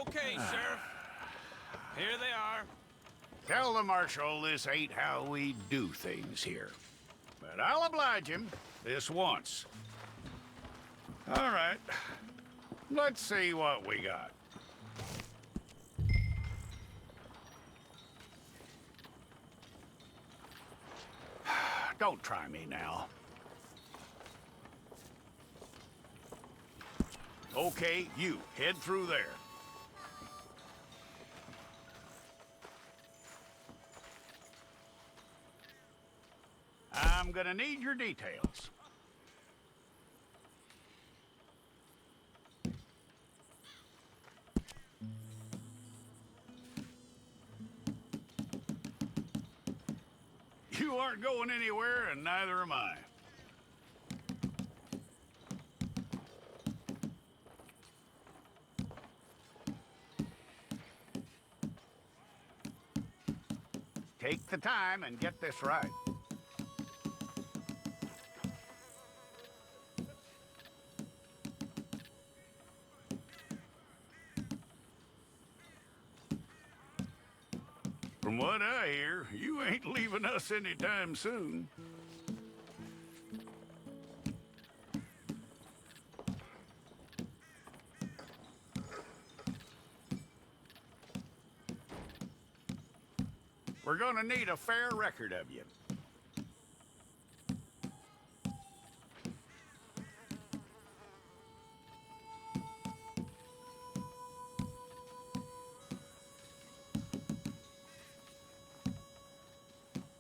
Okay, Sheriff. Here they are. Tell the Marshal this ain't how we do things here. But I'll oblige him this once. All right. Let's see what we got. Don't try me now. Okay, you, head through there. I'm gonna need your details. You aren't going anywhere, and neither am I. Take the time and get this right. From what I hear, you ain't leaving us anytime soon. We're gonna need a fair record of you.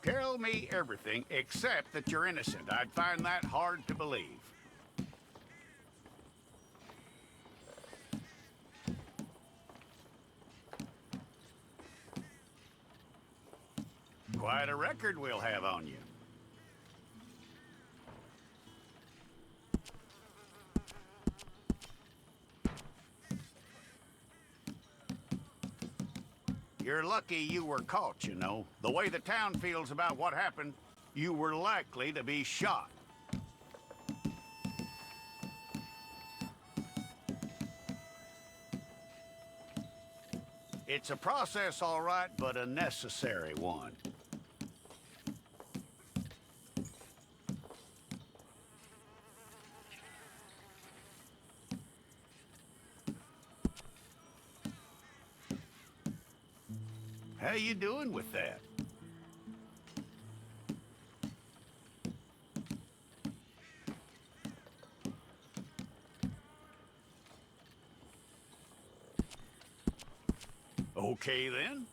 Tell me everything except that you're innocent. I'd find that hard to believe. Quite a record we'll have on you. You're lucky you were caught, you know. The way the town feels about what happened, you were likely to be shot. It's a process, all right, but a necessary one. How you doing with that? Okay, then.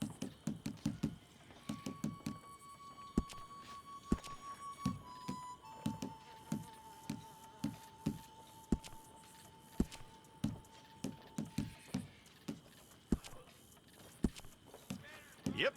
Yep.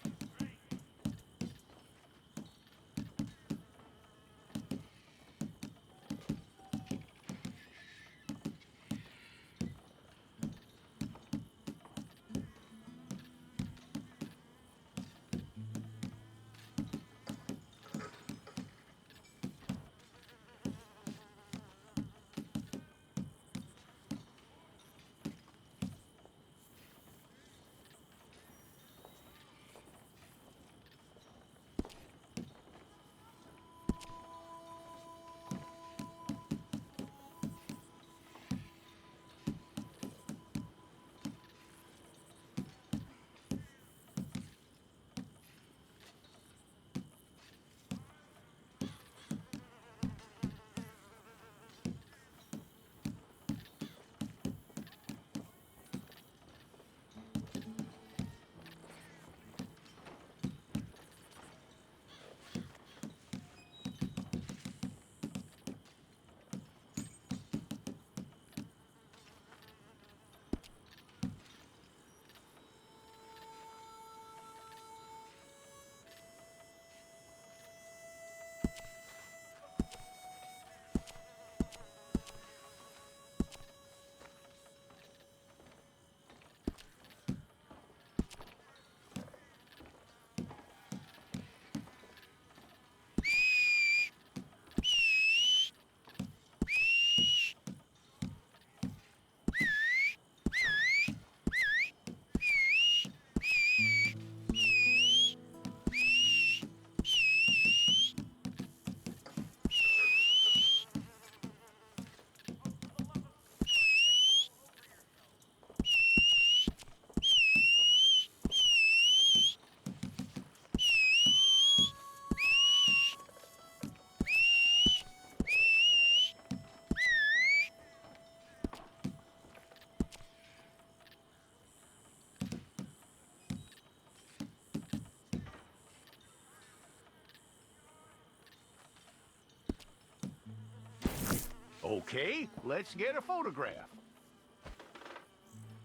Okay, let's get a photograph.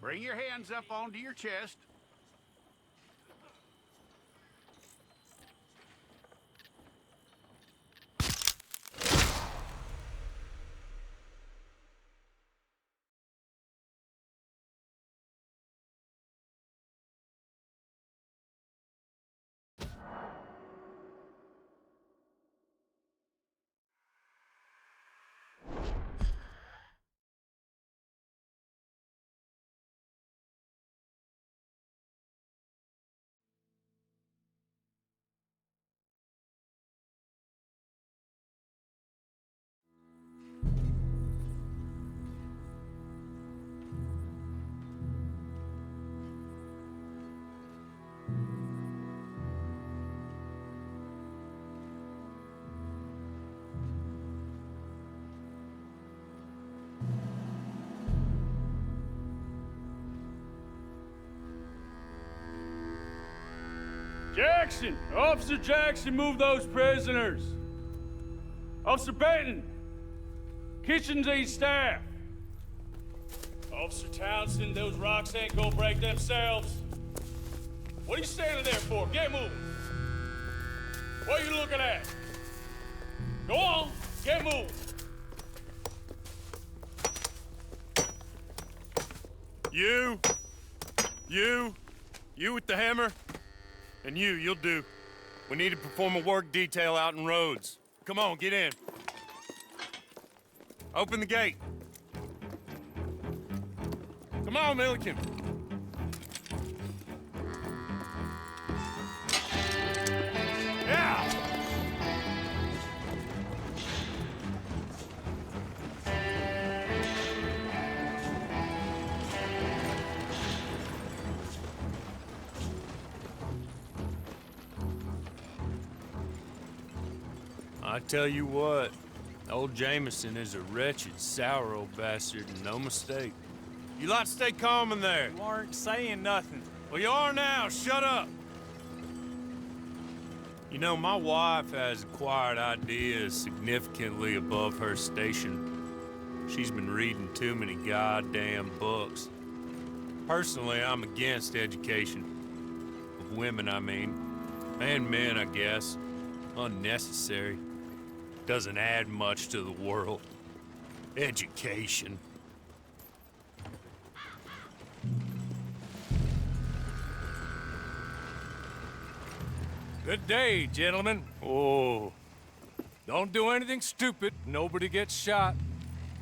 Bring your hands up onto your chest. Jackson! Officer Jackson, move those prisoners! Officer Benton! Kitchens aid staff! Officer Townsend, those rocks ain't gonna break themselves. What are you standing there for? Get moving! What are you looking at? Go on, get moving! You with the hammer? And you'll do. We need to perform a work detail out in Rhodes. Come on, get in. Open the gate. Come on, Milliken. Yeah! I tell you what, old Jameson is a wretched, sour old bastard, and no mistake. You lot stay calm in there. You aren't saying nothing. Well, you are now. Shut up. You know, my wife has acquired ideas significantly above her station. She's been reading too many goddamn books. Personally, I'm against education. Of women, I mean. And men, I guess. Unnecessary. Doesn't add much to the world. Education. Good day, gentlemen. Oh. Don't do anything stupid. Nobody gets shot.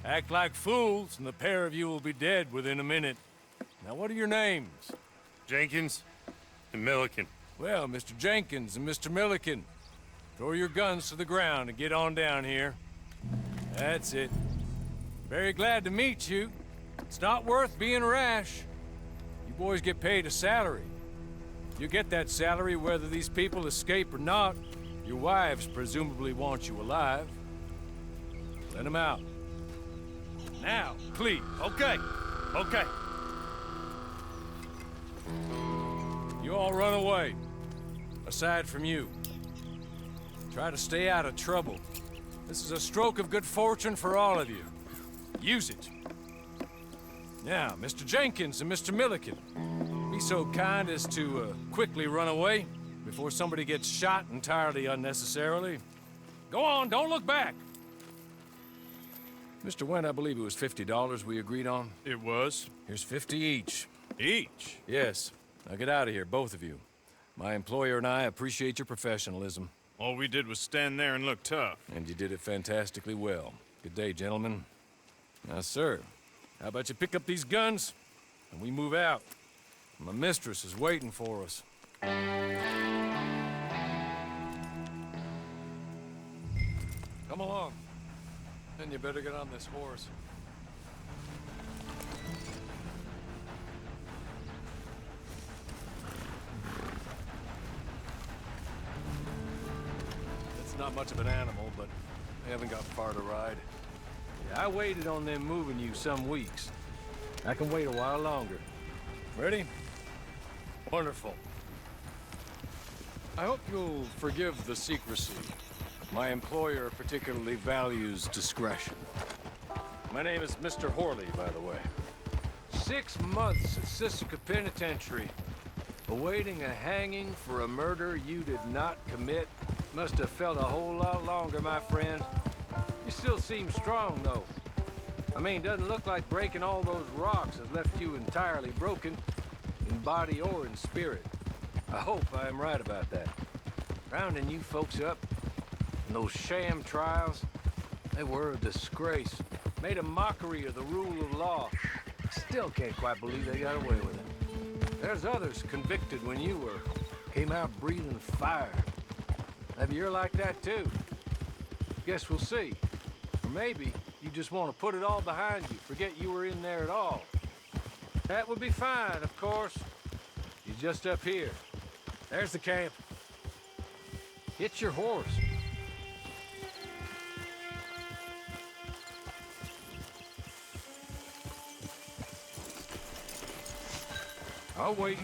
Act like fools, and the pair of you will be dead within a minute. Now, what are your names? Jenkins and Milliken. Well, Mr. Jenkins and Mr. Milliken, throw your guns to the ground and get on down here. That's it. Very glad to meet you. It's not worth being rash. You boys get paid a salary. You get that salary whether these people escape or not. Your wives presumably want you alive. Let them out. Now, please. Okay. Okay. You all run away. Aside from you. Try to stay out of trouble. This is a stroke of good fortune for all of you. Use it. Now, Mr. Jenkins and Mr. Milliken, be so kind as to quickly run away before somebody gets shot entirely unnecessarily. Go on, don't look back. Mr. Went, I believe it was $50 we agreed on. It was. Here's 50 each. Each? Yes. Now get out of here, both of you. My employer and I appreciate your professionalism. All we did was stand there and look tough. And you did it fantastically well. Good day, gentlemen. Now, sir, how about you pick up these guns and we move out? My mistress is waiting for us. Come along. Then you better get on this horse. It's not much of an animal, but they haven't got far to ride. Yeah, I waited on them moving you some weeks. I can wait a while longer. Ready? Wonderful. I hope you'll forgive the secrecy. My employer particularly values discretion. My name is Mr. Horley, by the way. 6 months at Sisika Penitentiary, awaiting a hanging for a murder you did not commit. Must have felt a whole lot longer, my friend. You still seem strong, though. I mean, doesn't look like breaking all those rocks has left you entirely broken, in body or in spirit. I hope I am right about that. Rounding you folks up, and those sham trials, they were a disgrace. Made a mockery of the rule of law. Still can't quite believe they got away with it. There's others convicted when you were. Came out breathing fire. Maybe you're like that too. Guess we'll see. Or maybe you just want to put it all behind you, forget you were in there at all. That would be fine, of course. You're just up here. There's the camp. Hit your horse. I'll wait.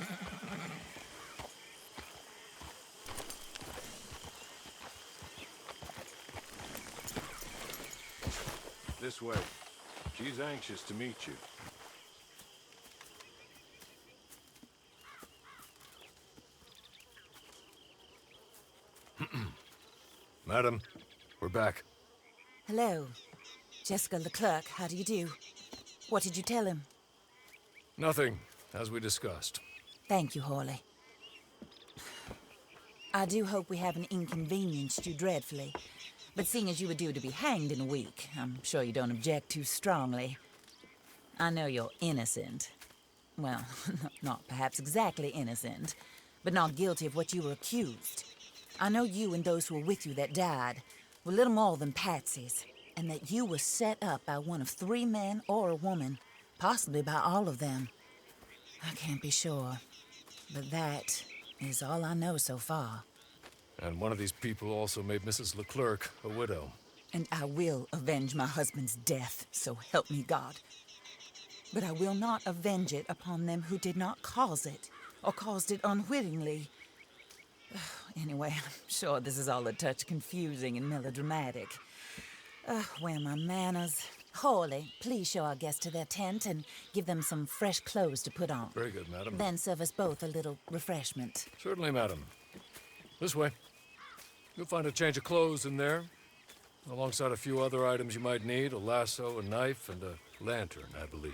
This way. She's anxious to meet you. Madam, we're back. Hello. Jessica Leclerc, how do you do? What did you tell him? Nothing, as we discussed. Thank you, Horley. I do hope we haven't inconvenienced you dreadfully. But seeing as you were due to be hanged in a week, I'm sure you don't object too strongly. I know you're innocent. Well, not perhaps exactly innocent, but not guilty of what you were accused. I know you and those who were with you that died were little more than patsies, and that you were set up by one of 3 men or a woman, possibly by all of them. I can't be sure, but that is all I know so far. And one of these people also made Mrs. Leclerc a widow. And I will avenge my husband's death, so help me God. But I will not avenge it upon them who did not cause it, or caused it unwittingly. Anyway, I'm sure this is all a touch confusing and melodramatic. Where are my manners? Horley, please show our guests to their tent and give them some fresh clothes to put on. Very good, madam. Then serve us both a little refreshment. Certainly, madam. This way. You'll find a change of clothes in there, alongside a few other items you might need, a lasso, a knife, and a lantern, I believe.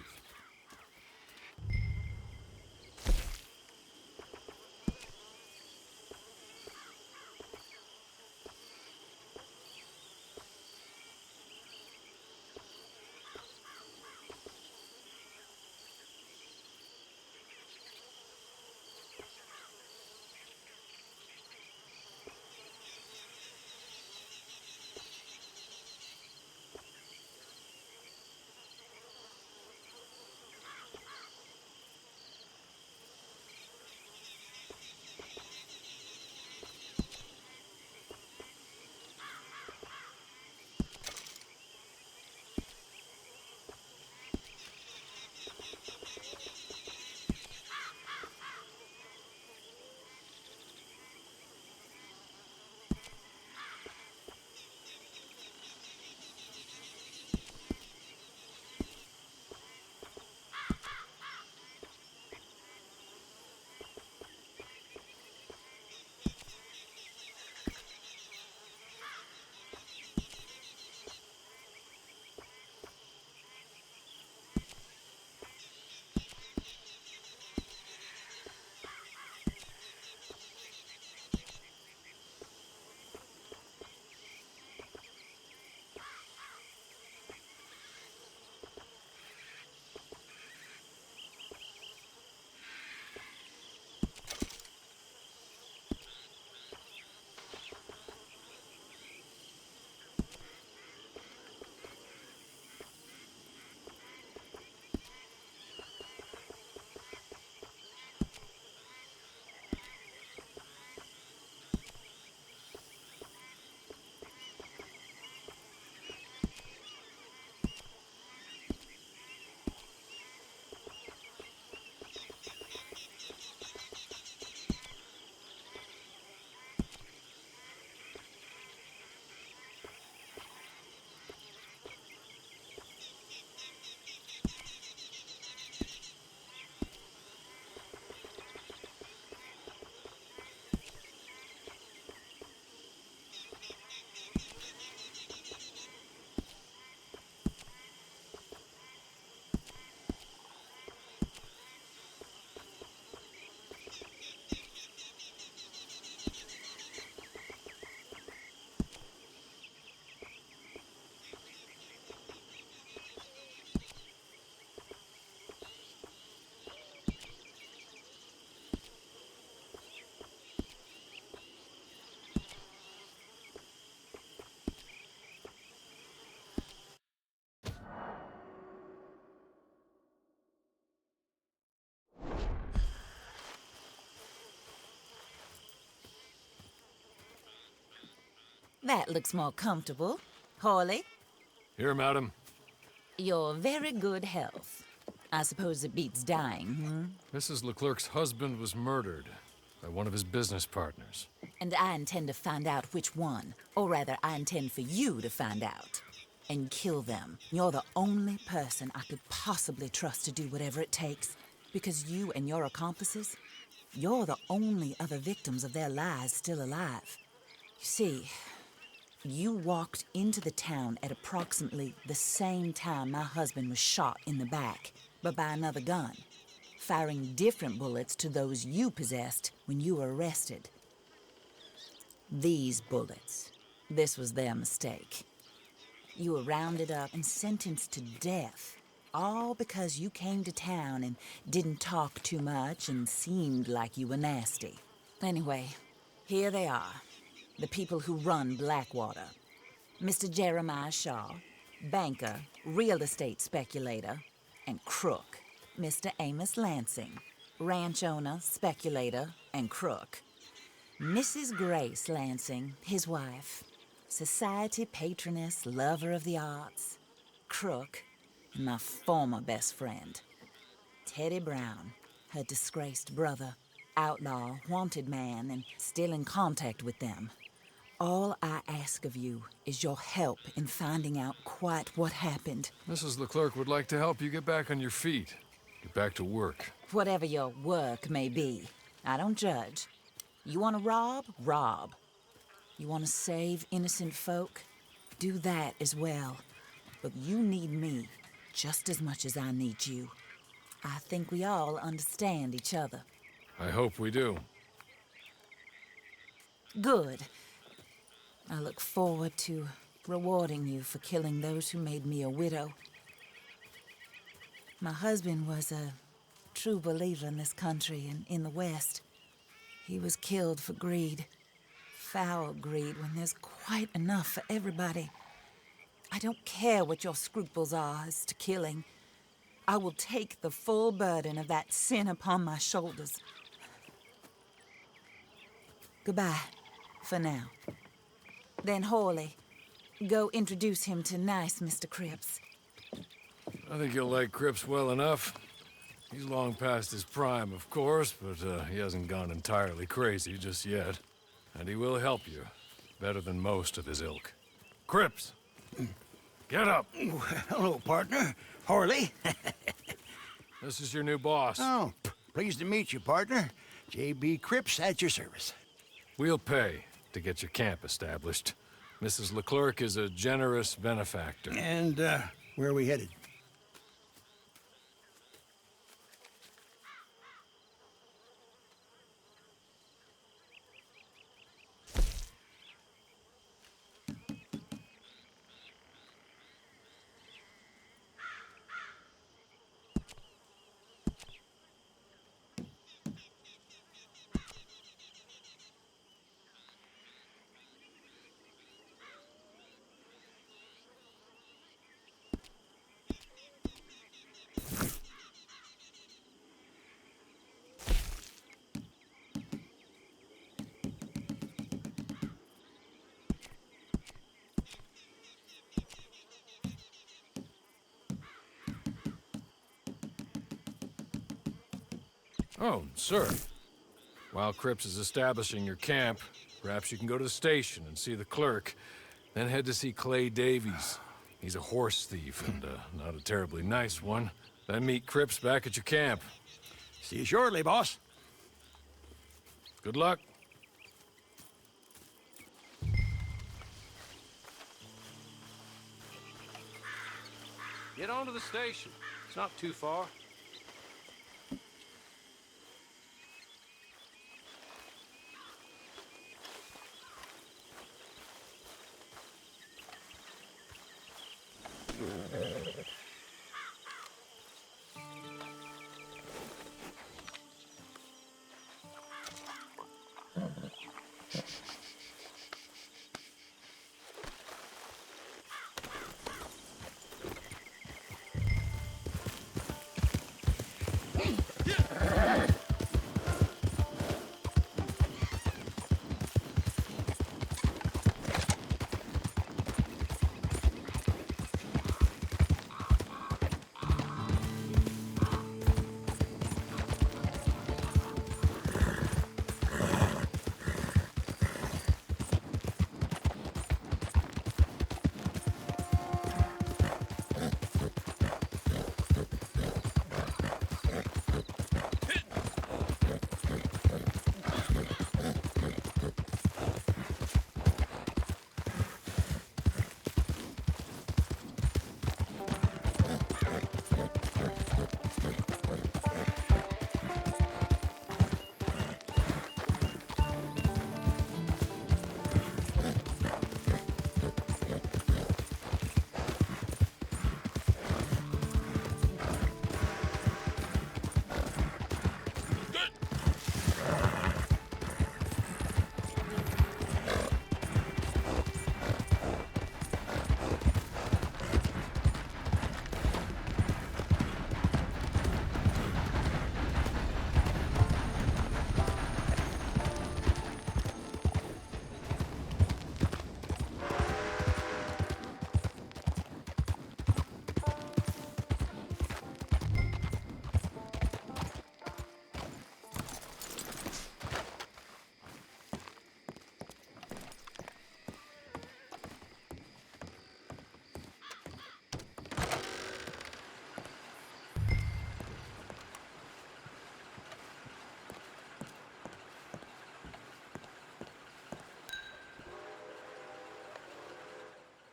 that looks more comfortable. Hawley, Here, madam. your very good health. I suppose it beats dying, Mrs. Leclerc's husband was murdered by one of his business partners. And I intend to find out which one. Or rather, I intend for you to find out. And kill them. You're the only person I could possibly trust to do whatever it takes. Because you and your accomplices, you're the only other victims of their lies still alive. You see, you walked into the town at approximately the same time my husband was shot in the back, but by another gun, firing different bullets to those you possessed when you were arrested. These bullets, this was their mistake. You were rounded up and sentenced to death, all because you came to town and didn't talk too much and seemed like you were nasty. Anyway, here they are, the people who run Blackwater. Mr. Jeremiah Shaw, banker, real estate speculator, and crook. Mr. Amos Lansing, ranch owner, speculator, and crook. Mrs. Grace Lansing, his wife, society patroness, lover of the arts, crook, and my former best friend. Teddy Brown, her disgraced brother, outlaw, wanted man, and still in contact with them. All I ask of you is your help in finding out quite what happened. Mrs. Leclerc would like to help you get back on your feet. Get back to work. Whatever your work may be, I don't judge. You want to rob? Rob. You want to save innocent folk? Do that as well. But you need me just as much as I need you. I think we all understand each other. I hope we do. Good. I look forward to rewarding you for killing those who made me a widow. My husband was a true believer in this country and in the West. He was killed for greed. Foul greed when there's quite enough for everybody. I don't care what your scruples are as to killing. I will take the full burden of that sin upon my shoulders. Goodbye, for now. Then Hawley, go introduce him to nice Mr. Cripps. I think you'll like Cripps well enough. He's long past his prime, of course, but he hasn't gone entirely crazy just yet. And he will help you, better than most of his ilk. Cripps! Get up! Hello, partner. Harley. This is your new boss. Oh, pleased to meet you, partner. J.B. Cripps at your service. We'll pay to get your camp established. Mrs. Leclerc is a generous benefactor. And, where are we headed? Oh, sir. While Cripps is establishing your camp, perhaps you can go to the station and see the clerk, then head to see Clay Davies. He's a horse thief, and not a terribly nice one. Then meet Cripps back at your camp. See you shortly, boss. Good luck. Get on to the station. It's not too far.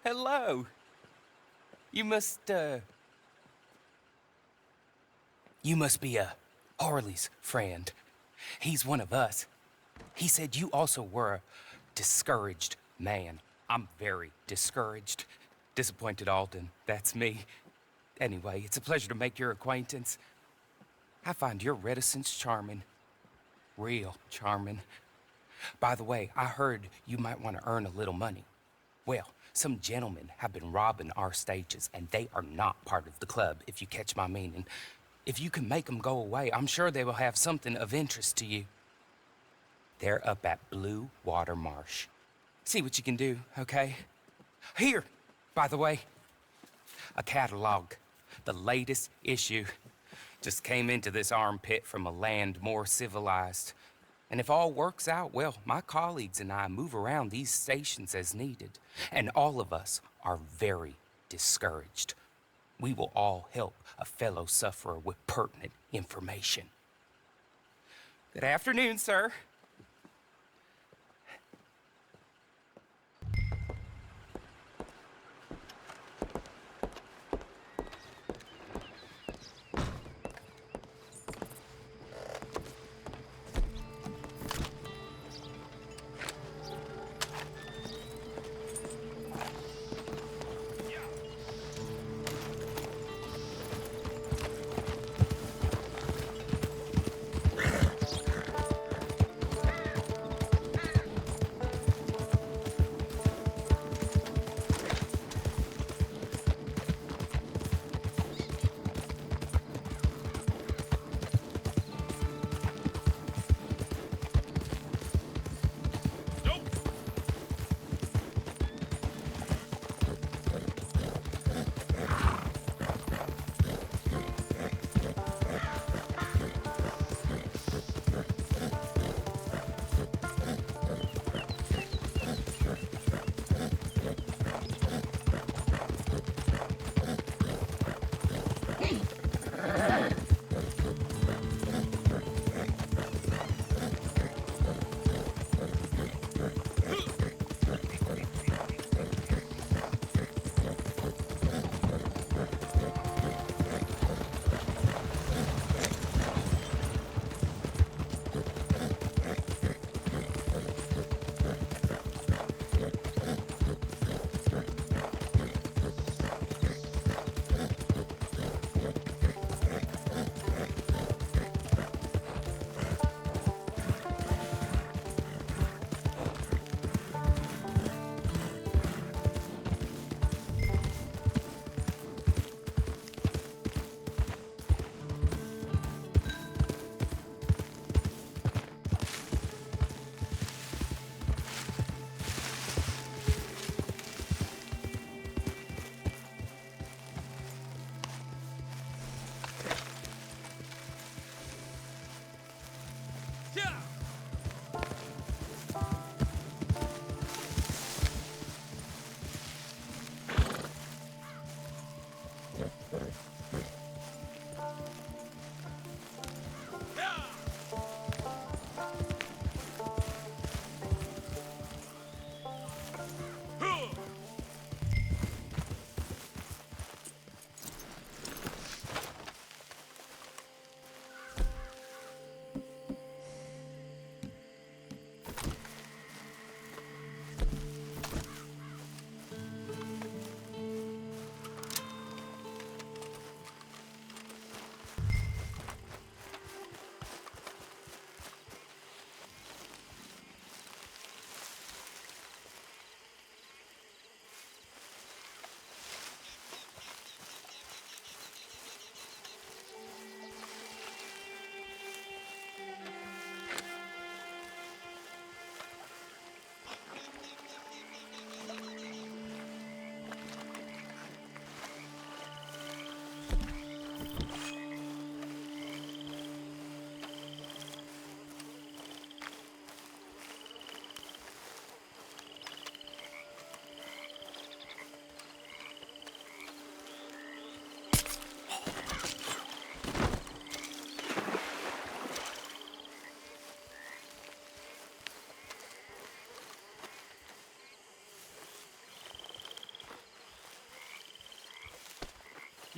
hello. You must be Harley's friend. He's one of us. He said you also were a discouraged man. I'm very discouraged. Disappointed Alden, that's me. Anyway, it's a pleasure to make your acquaintance. I find your reticence charming. Real charming. By the way, I heard you might want to earn a little money. Well, some gentlemen have been robbing our stages, and they are not part of the club, if you catch my meaning. If you can make them go away, I'm sure they will have something of interest to you. They're up at Blue Water Marsh. See what you can do, okay? Here, by the way, a catalog. The latest issue. Just came into this armpit from a land more civilized. And if all works out, well, my colleagues and I move around these stations as needed. And all of us are very discouraged. We will all help a fellow sufferer with pertinent information. Good afternoon, sir.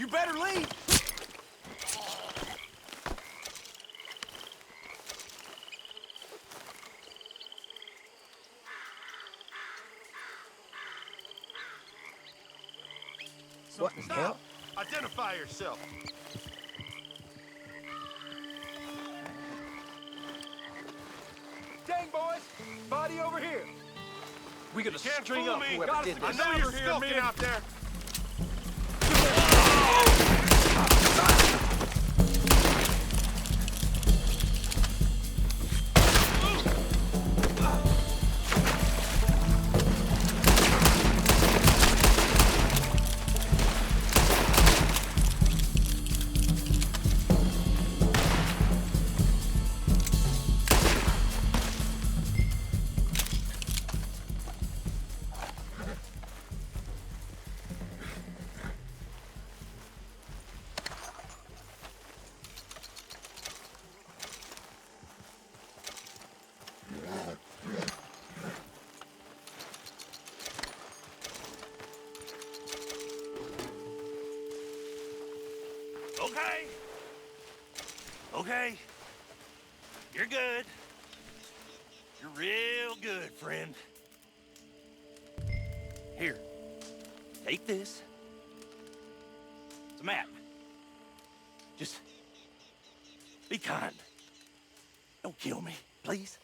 You better leave! What in hell? Identify yourself. Dang, boys! Body over here! We gotta Can't string fool up me. whoever did I this. know you're skulking out there. Okay. Okay. You're good. You're real good, friend. Here. Take this. It's a map. Just be kind. Don't kill me, please.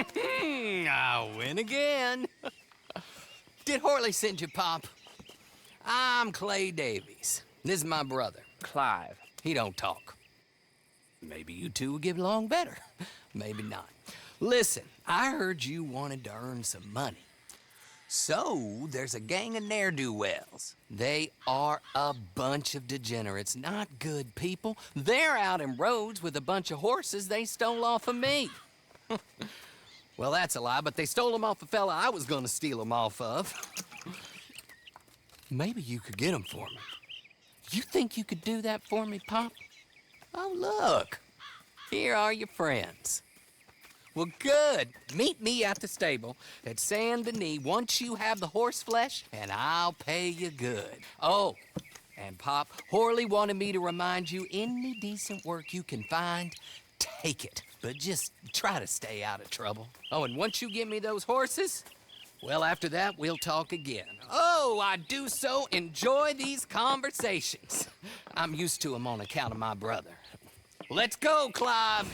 I win again. Did Horley send you, Pop? I'm Clay Davies. This is my brother, Clive. He don't talk. Maybe you two will get along better. Maybe not. Listen, I heard you wanted to earn some money. So, there's a gang of ne'er-do-wells. They are a bunch of degenerates, not good people. They're out in Rhodes with a bunch of horses they stole off of me. Well, that's a lie, but they stole them off a fella I was gonna steal them off of. Maybe you could get them for me. You think you could do that for me, Pop? Oh, look. Here are your friends. Well, good. Meet me at the stable at Saint Denis once you have the horse flesh, and I'll pay you good. Oh, and Pop, Horley wanted me to remind you, any decent work you can find, take it. But just try to stay out of trouble. Oh, and once you give me those horses, well, after that, we'll talk again. Oh, I do so enjoy these conversations. I'm used to them on account of my brother. Let's go, Clive.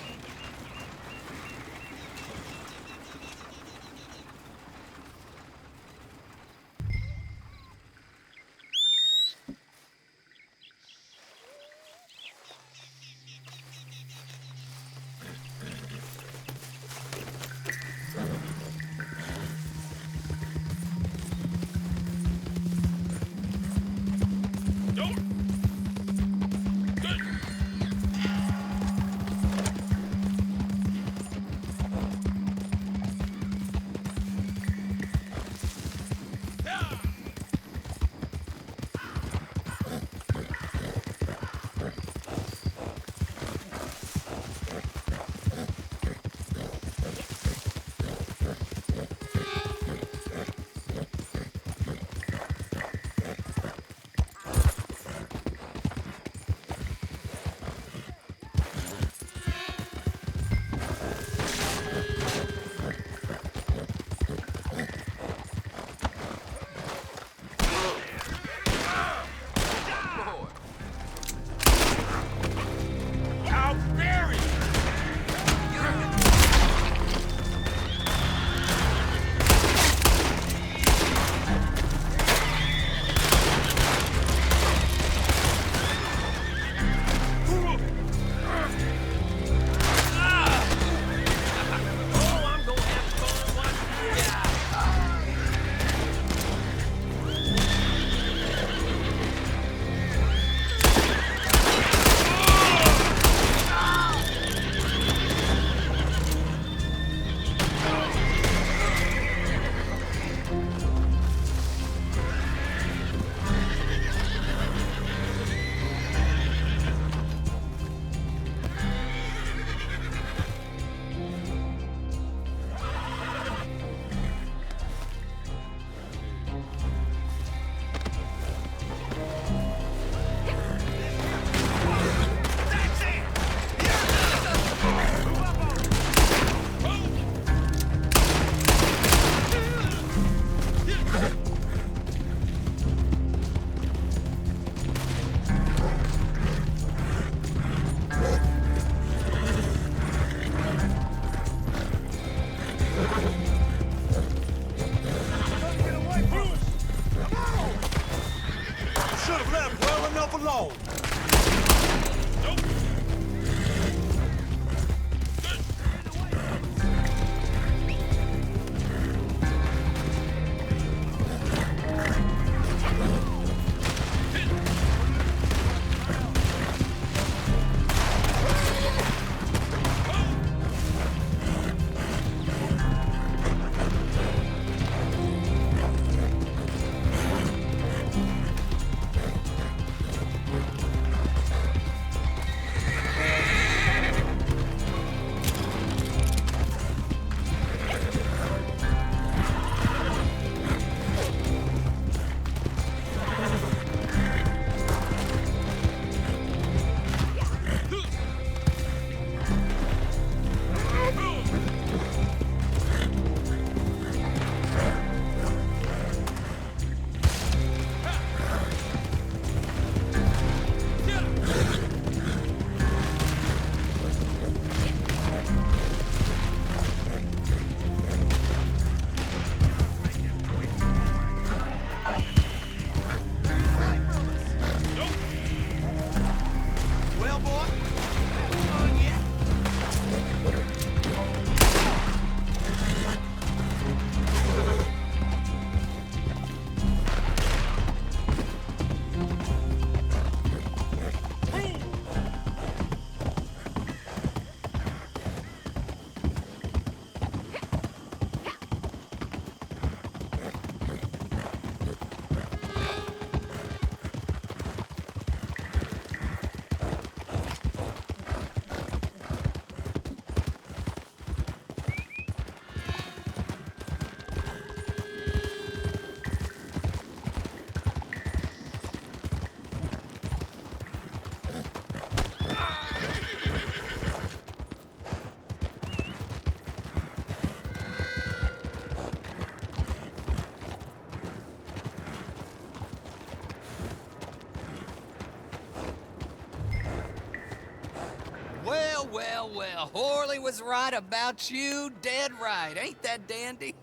well, well. Horley was right about you, dead right. Ain't that dandy?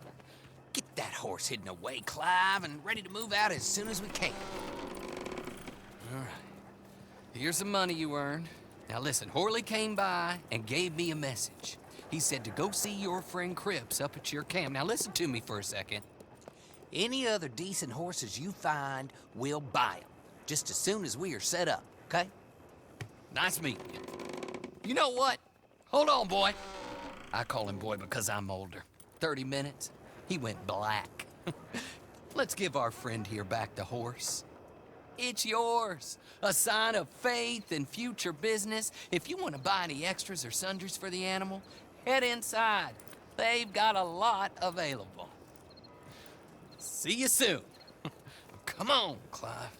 Get that horse hidden away, Clive, and ready to move out as soon as we can. All right. Here's the money you earned. Now listen, Horley came by and gave me a message. He said to go see your friend Cripps up at your camp. Now listen to me for a second. Any other decent horses you find, we'll buy them. Just as soon as we are set up, okay? Nice meeting you. You know what? Hold on, boy. I call him boy because I'm older. 30 minutes, he went black. Let's give our friend here back the horse. It's yours. A sign of faith and future business. If you want to buy any extras or sundries for the animal, head inside. They've got a lot available. See you soon. Come on, Clive.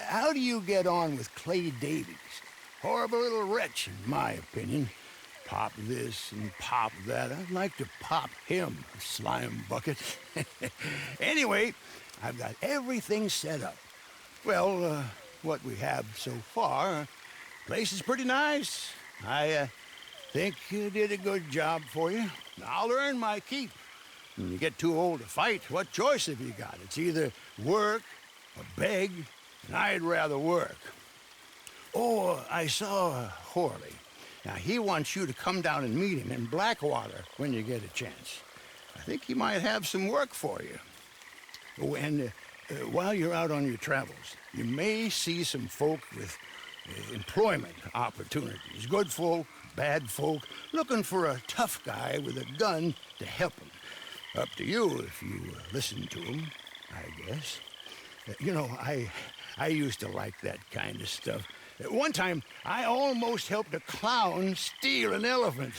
How do you get on with Clay Davies? Horrible little wretch, in my opinion. Pop this and pop that. I'd like to pop him, slime bucket. Anyway, I've got everything set up. Well, what we have so far, place is pretty nice. I think you did a good job for you. I'll earn my keep. When you get too old to fight, what choice have you got? It's either work beg, and I'd rather work. Oh, I saw Horley. Now, he wants you to come down and meet him in Blackwater when you get a chance. I think he might have some work for you. Oh, and while you're out on your travels, you may see some folk with employment opportunities. Good folk, bad folk, looking for a tough guy with a gun to help them. Up to you if you listen to them, I guess. You know, I used to like that kind of stuff. One time, I almost helped a clown steal an elephant.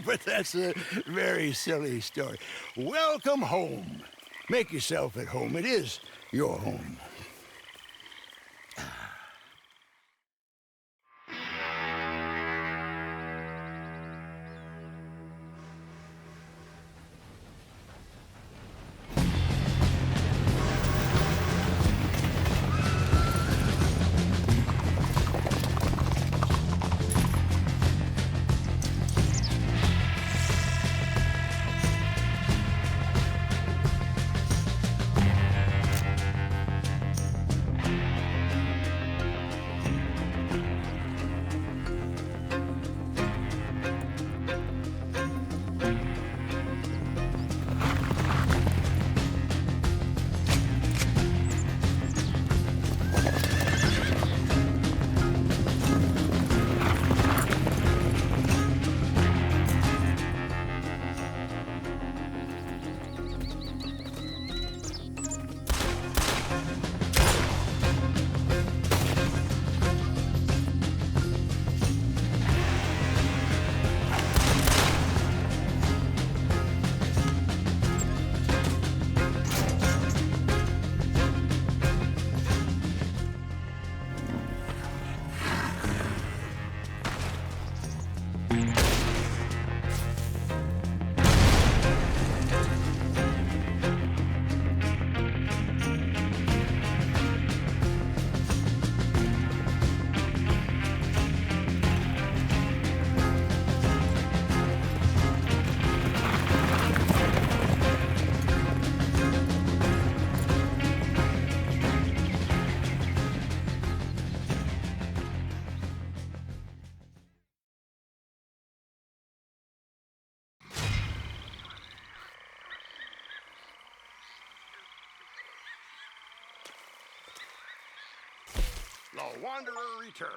But that's a very silly story. Welcome home. Make yourself at home. It is your home. The Wanderer returns.